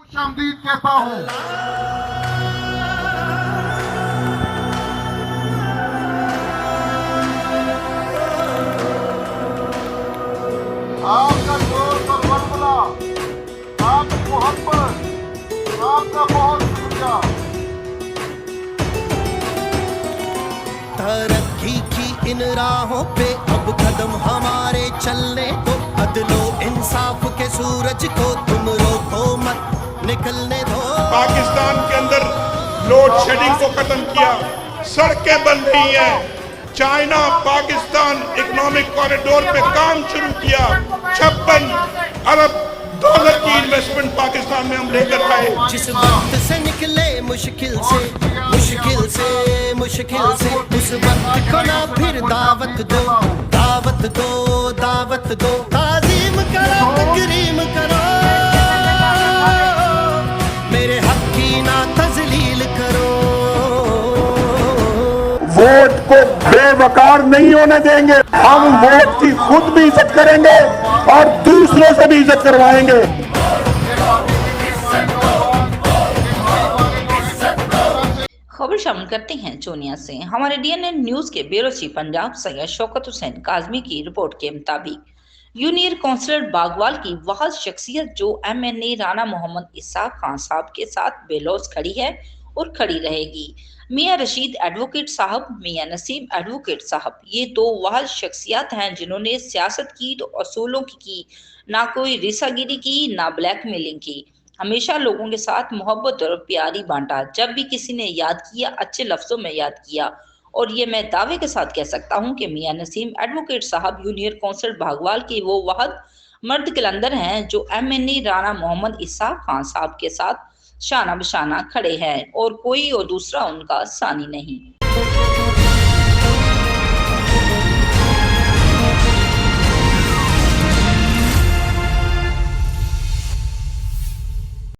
खुशामदीद कहता हूँ। आपका दोस्त और वलवला, आपकी मोहब्बत, आपका बहुत शुक्रिया। तरक्की की इन राहों पे अब कदम हमारे चलने दो, अदलो इंसाफ के सूरज को तुम रोको मत निकलने दो। पाकिस्तान के अंदर लोड शेडिंग को खत्म किया, सड़कें बन रही हैं, चाइना पाकिस्तान इकोनॉमिक कॉरिडोर पे काम शुरू किया, 56 अरब डॉलर की इन्वेस्टमेंट पाकिस्तान में हम लेकर आए। जिस वक्त से निकले मुश्किल से उस वक्त को ना फिर दावत दो, दावत दो, दावत दो। ताज़ीम करो, तकरीम करो, मेरे हक की ना तजलील करो। वोट को बेवकार नहीं होने देंगे। हम वोट की खुद भी इज्जत करेंगे और दूसरों से भी इज्जत करवाएंगे। खबर शामिल करते हैं चोनिया से। हमारे डीएनए न्यूज के ब्यूरो चीफ पंजाब सैयद शौकत हुसैन काजमी की रिपोर्ट के मुताबिक यूनियन काउंसिलर बागवाल की वह शख्सियत जो एमएनए राणा मोहम्मद इसाक खान साहब के साथ बेलौस खड़ी है और खड़ी रहेगी। मियां रशीद एडवोकेट साहब, मियां नसीम एडवोकेट साहब, ये दो वह शख्सियात हैं जिन्होंने सियासत की तो असूलों की, ना कोई रिसागिरी की, ना ब्लैकमेलिंग की। हमेशा लोगों के साथ मोहब्बत और प्यारी बांटा। जब भी किसी ने याद किया, अच्छे लफ्जों में याद किया। और ये मैं दावे के साथ कह सकता हूँ कि मियां नसीम एडवोकेट साहब यूनियन काउंसिल भागवाल के वो वाहद मर्द कलंदर हैं जो एमएनए राणा मोहम्मद इसाक खान साहब के साथ शाना बशाना खड़े हैं और कोई और दूसरा उनका सानी नहीं।